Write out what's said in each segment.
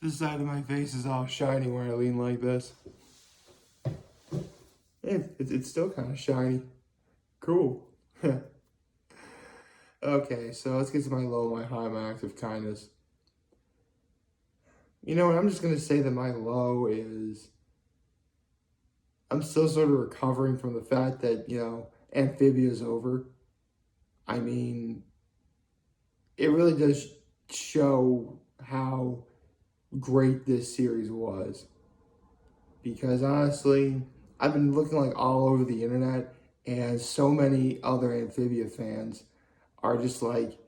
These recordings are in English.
This side of my face is all shiny when I lean like this. It's still kind of shiny. Cool. Okay, so let's get to my low, my high, my act of kindness. You know what? I'm just going to say that my low is I'm still sort of recovering from the fact that, Amphibia's over. I mean, it really does show how great this series was. Because honestly, I've been looking like all over the internet, and so many other Amphibia fans are just like,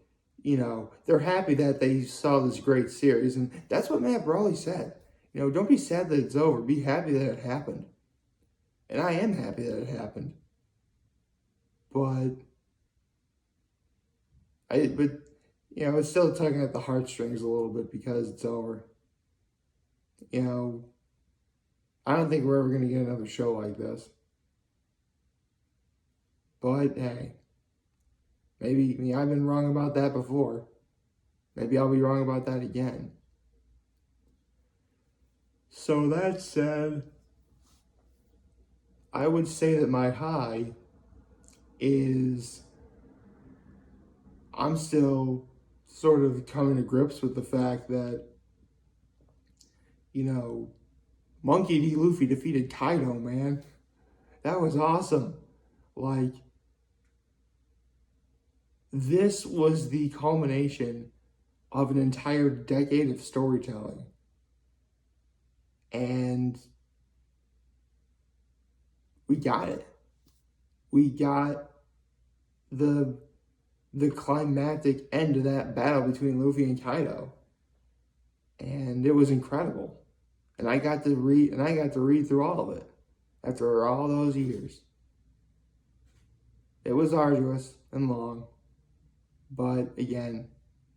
they're happy that they saw this great series. And that's what Matt Brawley said. Don't be sad that it's over. Be happy that it happened. And I am happy that it happened. But it's still tugging at the heartstrings a little bit because it's over. I don't think we're ever going to get another show like this. But hey, maybe I've been wrong about that before. Maybe I'll be wrong about that again. So that said, I would say that my high is I'm still sort of coming to grips with the fact that, Monkey D. Luffy defeated Kaido, man. That was awesome. Like, this was the culmination of an entire decade of storytelling. And we got it. We got the climactic end of that battle between Luffy and Kaido. And it was incredible. And I got to read through all of it after all those years. It was arduous and long, but again,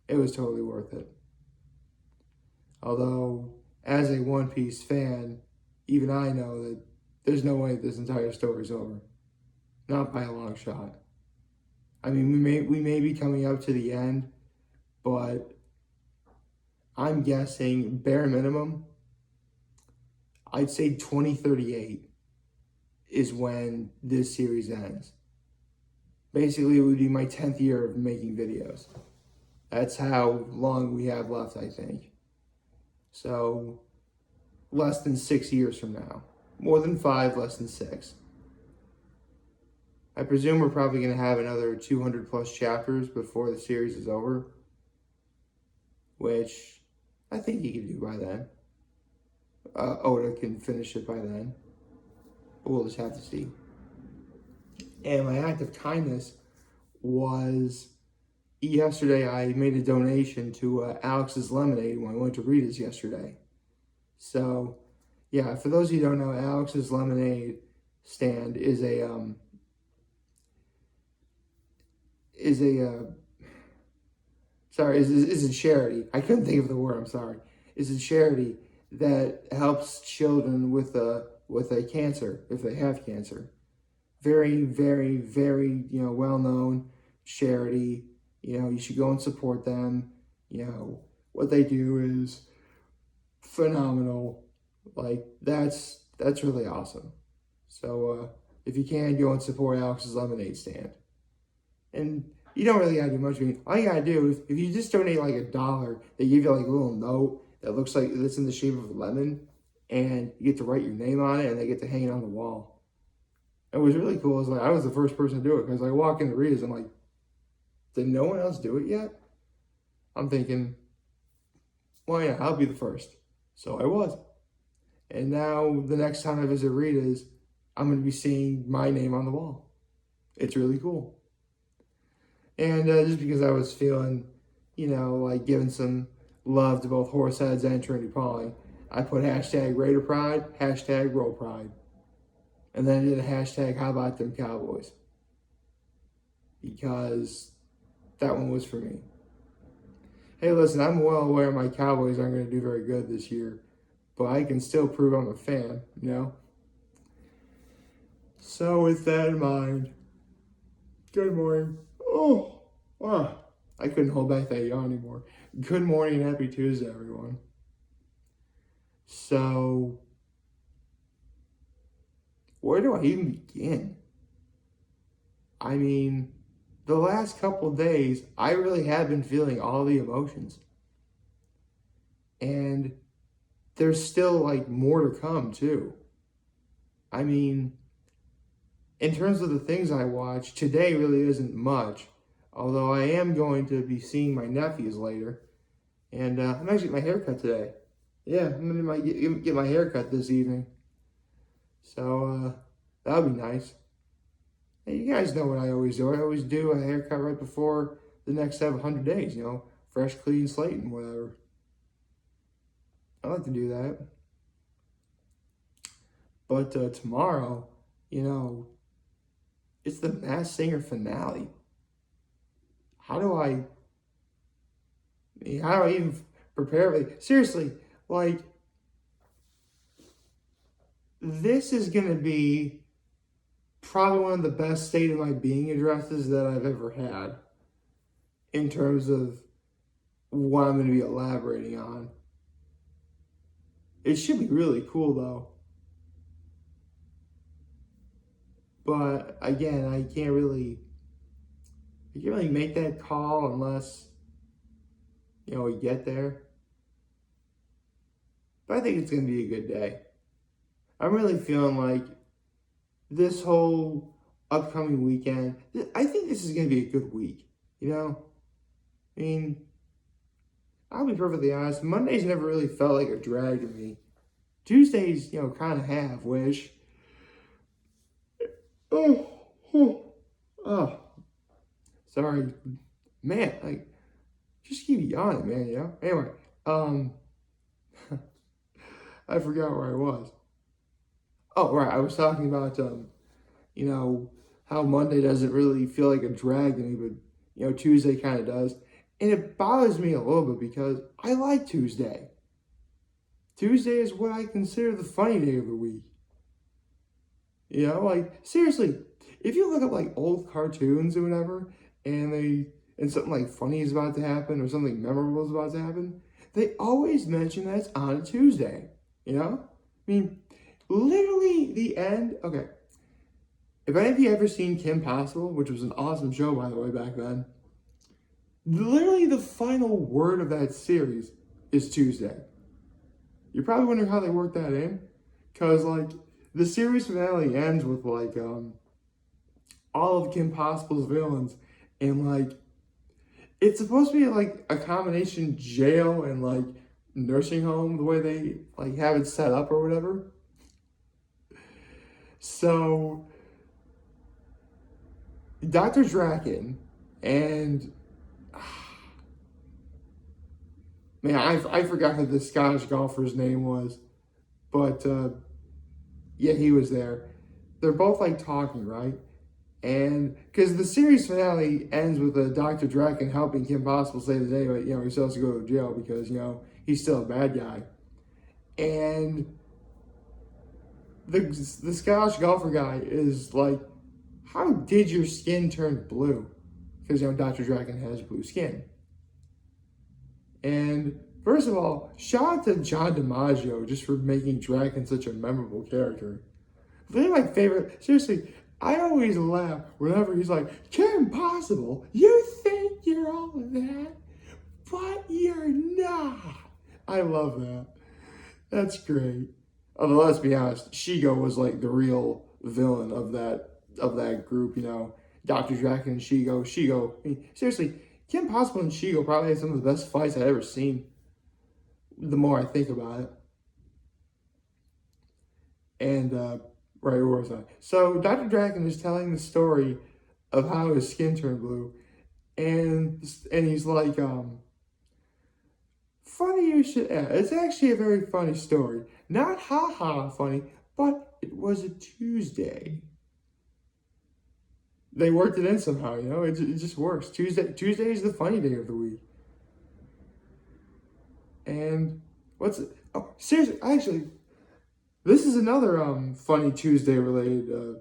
it was totally worth it. Although, as a One Piece fan, even I know that there's no way this entire story's over. Not by a long shot. I mean, we may be coming up to the end, but I'm guessing bare minimum, I'd say 2038 is when this series ends. Basically, it would be my 10th year of making videos. That's how long we have left, I think. So, less than 6 years from now. More than 5, less than 6. I presume we're probably going to have another 200 plus chapters before the series is over, which I think he can do by then. Oda can finish it by then. We'll just have to see. And my act of kindness was yesterday I made a donation to Alex's Lemonade when I went to Rita's yesterday. So, yeah, for those of you who don't know, Alex's Lemonade stand is a charity. I couldn't think of the word, I'm sorry. Is a charity that helps children with a cancer, if they have cancer. Very, very, very, well-known charity. You should go and support them. What they do is phenomenal. Like, that's really awesome. So, if you can, go and support Alex's Lemonade stand. And you don't really gotta do much. All you gotta do is, if you just donate like $1, they give you like a little note that looks like it's in the shape of a lemon, and you get to write your name on it, and they get to hang it on the wall. It was really cool. It's like I was the first person to do it because I walk into Rita's, I'm like, did no one else do it yet? I'm thinking, well, yeah, I'll be the first. So I was. And now the next time I visit Rita's, I'm going to be seeing my name on the wall. It's really cool. And just because I was feeling, like giving some love to both Horseheads and Trinity Polly, I put hashtag Raider Pride, hashtag Roll Pride. And then I did a hashtag How About Them Cowboys. Because that one was for me. Hey, listen, I'm well aware my Cowboys aren't going to do very good this year, but I can still prove I'm a fan, So with that in mind, good morning. Oh, wow. I couldn't hold back that yawn anymore. Good morning and happy Tuesday, everyone. So, where do I even begin? I mean, the last couple of days, I really have been feeling all the emotions. And there's still like more to come too. I mean, in terms of the things I watch, today really isn't much. Although I am going to be seeing my nephews later. And I'm actually getting my haircut today. Yeah, I'm going to get my haircut this evening. So that'll be nice. Hey, you guys know what I always do. I always do a haircut right before the next 700 days, fresh, clean slate and whatever. I like to do that. But tomorrow, it's the Masked Singer finale. How do I even prepare? Seriously, like, this is going to be probably one of the best State of My Being addresses that I've ever had in terms of what I'm going to be elaborating on. It should be really cool, though. But again, I can't really make that call unless, we get there. But I think it's going to be a good day. I'm really feeling like this whole upcoming weekend, I think this is going to be a good week, I mean, I'll be perfectly honest, Mondays never really felt like a drag to me. Tuesdays, kind of have, wish. Oh, sorry, man, like, just keep yawning, man, Anyway, I forgot where I was. Oh, right, I was talking about, how Monday doesn't really feel like a drag to me, but, Tuesday kind of does. And it bothers me a little bit because I like Tuesday. Tuesday is what I consider the funny day of the week. Like, seriously, if you look up, like, old cartoons or whatever, and something, like, funny is about to happen or something memorable is about to happen, they always mention that it's on a Tuesday, I mean, literally the end, okay. If any of you ever seen Kim Possible, which was an awesome show, by the way, back then, literally the final word of that series is Tuesday. You're probably wondering how they worked that in, because, like, the series finale ends with, like, all of Kim Possible's villains, and, like, it's supposed to be, like, a combination jail and, like, nursing home, the way they, like, have it set up or whatever. So, Dr. Drakken and, man, I forgot who the Scottish golfer's name was, but, yeah, he was there. They're both, like, talking, right? And because the series finale ends with Dr. Drakken helping Kim Possible save the day, but, he's supposed to go to jail because, he's still a bad guy. And the Scottish golfer guy is like, how did your skin turn blue? Because, Dr. Drakken has blue skin. And first of all, shout out to John DiMaggio just for making Drakken such a memorable character. Really my favorite, seriously, I always laugh whenever he's like, Kim Possible, you think you're all of that, but you're not. I love that. That's great. Although, let's be honest, Shigo was like the real villain of that group, Dr. Drakken and Shigo. I mean, seriously, Kim Possible and Shigo probably had some of the best fights I've ever seen, the more I think about it. And, right, where was I? So, Dr. Drakken is telling the story of how his skin turned blue. And he's like, funny you should ask. It's actually a very funny story. Not ha-ha funny, but it was a Tuesday. They worked it in somehow, it just works. Tuesday is the funny day of the week. And oh, seriously, actually, this is another funny Tuesday related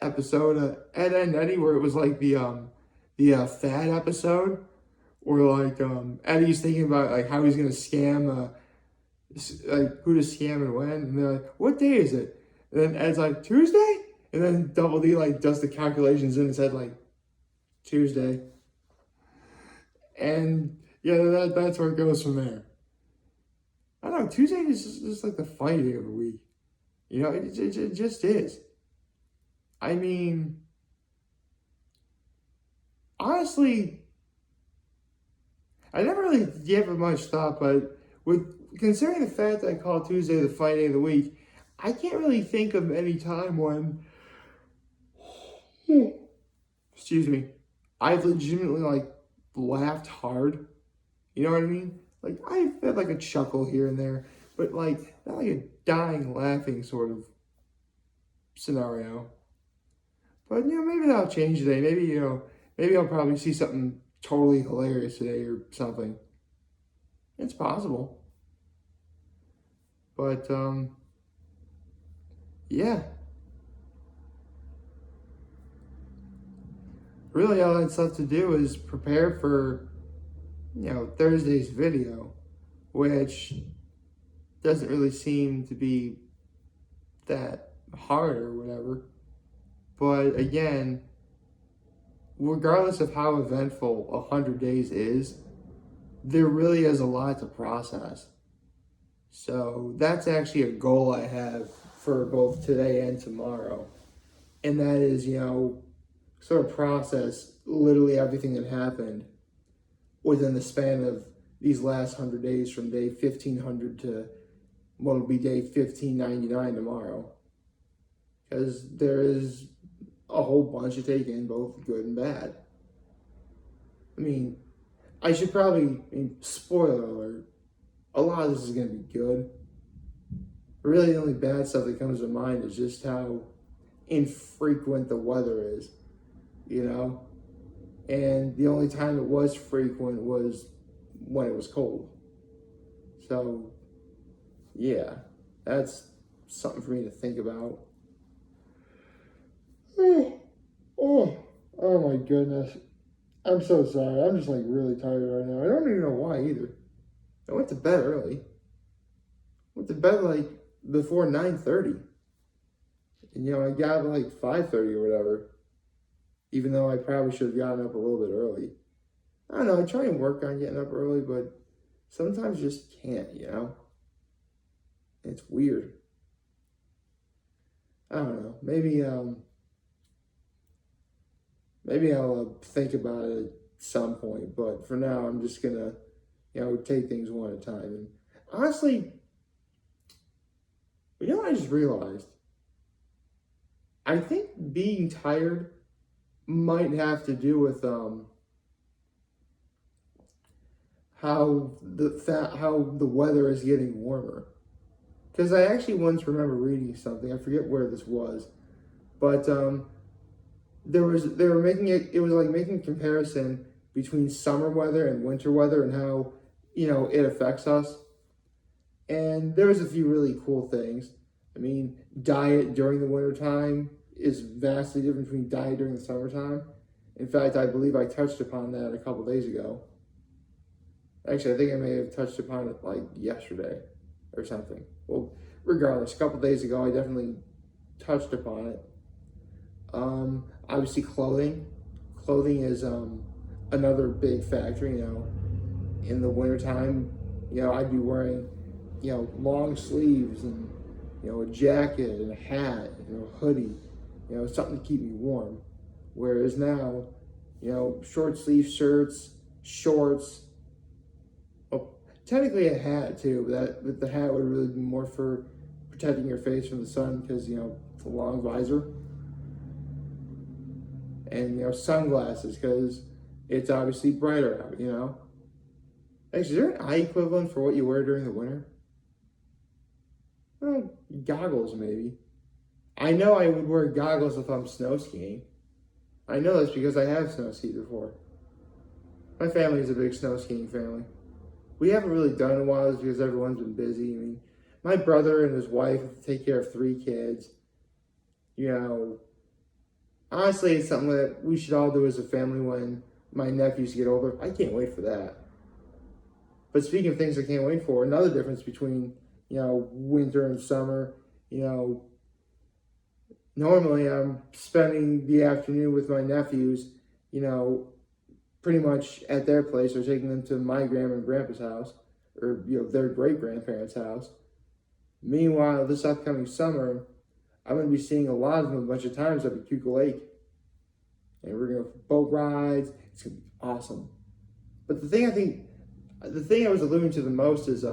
episode, Ed and Eddie, where it was like the fad episode, where like Eddie's thinking about like how he's gonna scam like who to scam and when, and they're like, what day is it? And then Ed's like, Tuesday? And then Double D like does the calculations in his head like Tuesday. And yeah, that's where it goes from there. I don't know, Tuesday is just like the funny day of the week. You know, it just is. I mean, honestly, I never really gave it much thought, but with considering the fact that I call Tuesday the funny day of the week, I can't really think of any time when, excuse me, I've legitimately like laughed hard. You know what I mean? Like I've had like a chuckle here and there, but like not like a dying laughing sort of scenario. But you know, maybe that'll change today. Maybe maybe I'll probably see something totally hilarious today or something. It's possible. But yeah. Really all that's left to do is prepare for, Thursday's video, which doesn't really seem to be that hard or whatever. But again, regardless of how eventful 100 days is, there really is a lot to process. So that's actually a goal I have for both today and tomorrow. And that is, sort of process literally everything that happened within the span of these last 100 days from day 1500 to what will be day 1599 tomorrow. Because there is a whole bunch to take in, both good and bad. I mean, I should probably, spoiler alert, a lot of this is going to be good. But really, the only bad stuff that comes to mind is just how infrequent the weather is, And the only time it was frequent was when it was cold. So, yeah, that's something for me to think about. Oh my goodness. I'm so sorry. I'm just like really tired right now. I don't even know why either. I went to bed early. Went to bed like before 9:30. And I got up like 5:30 or whatever. Even though I probably should have gotten up a little bit early. I don't know, I try and work on getting up early, but sometimes you just can't, It's weird. I don't know. Maybe I'll think about it at some point, but for now I'm just gonna, take things one at a time. And honestly, I just realized? I think being tired might have to do with how the weather is getting warmer. Because I actually once remember reading something. I forget where this was, but they were making it was like making a comparison between summer weather and winter weather and how it affects us. And there was a few really cool things. I mean, diet during the wintertime is vastly different between diet during the summertime. In fact, I believe I touched upon that a couple days ago. Actually, I think I may have touched upon it like yesterday or something. Well, regardless, a couple days ago, I definitely touched upon it. Obviously, clothing. Clothing is another big factor, In the wintertime, I'd be wearing, long sleeves and, a jacket and a hat, a hoodie, something to keep me warm. Whereas now, short sleeve shirts, shorts, technically a hat too, but the hat would really be more for protecting your face from the sun because, it's a long visor. And, sunglasses because it's obviously brighter out, Actually, is there an eye equivalent for what you wear during the winter? Well, goggles maybe. I know I would wear goggles if I'm snow skiing. I know this because I have snow skied before. My family is a big snow skiing family. We haven't really done it in a while because everyone's been busy. I mean, my brother and his wife have to take care of 3 kids. Honestly, it's something that we should all do as a family when my nephews get older. I can't wait for that. But speaking of things I can't wait for, another difference between, winter and summer, normally I'm spending the afternoon with my nephews, you know, pretty much at their place or taking them to my grandma and grandpa's house or, their great grandparents' house. Meanwhile, this upcoming summer, I'm going to be seeing a lot of them a bunch of times up at Cuca Lake. And we're going to go for boat rides. It's going to be awesome. But the thing I was alluding to the most is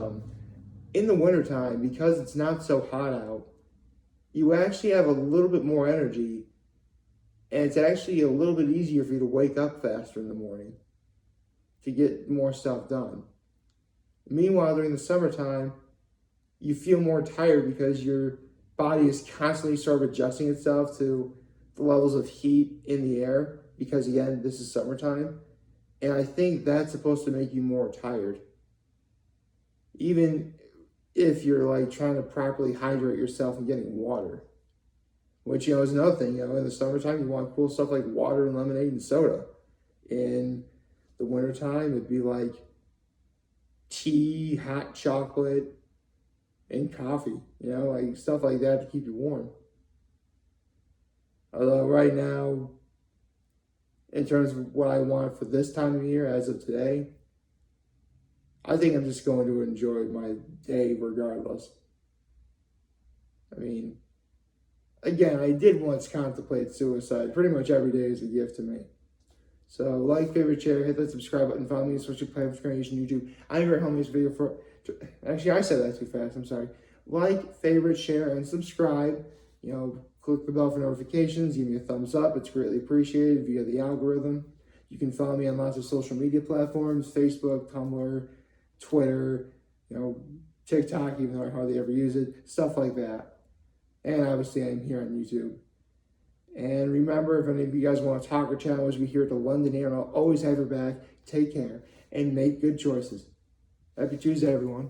in the wintertime, because it's not so hot out, you actually have a little bit more energy, and it's actually a little bit easier for you to wake up faster in the morning to get more stuff done. Meanwhile, during the summertime, you feel more tired because your body is constantly sort of adjusting itself to the levels of heat in the air because, again, this is summertime. And I think that's supposed to make you more tired. Even if you're like trying to properly hydrate yourself and getting water. Which, is another thing, in the summertime, you want cool stuff like water and lemonade and soda. In the wintertime, it'd be like tea, hot chocolate, and coffee, like stuff like that to keep you warm. Although right now, in terms of what I want for this time of year, as of today, I think I'm just going to enjoy my day regardless. I mean, again, I did once contemplate suicide. Pretty much every day is a gift to me. So, like, favorite, share, hit that subscribe button, follow me on social platforms, creation, YouTube. I'm your homies video for. Actually, I said that too fast. I'm sorry. Like, favorite, share, and subscribe. Click the bell for notifications. Give me a thumbs up. It's greatly appreciated via the algorithm. You can follow me on lots of social media platforms: Facebook, Tumblr, Twitter, TikTok, even though I hardly ever use it, stuff like that. And obviously, I'm here on YouTube. And remember, if any of you guys want to talk or challenge me here at the London Air, I'll always have your back. Take care and make good choices. Happy Tuesday, everyone.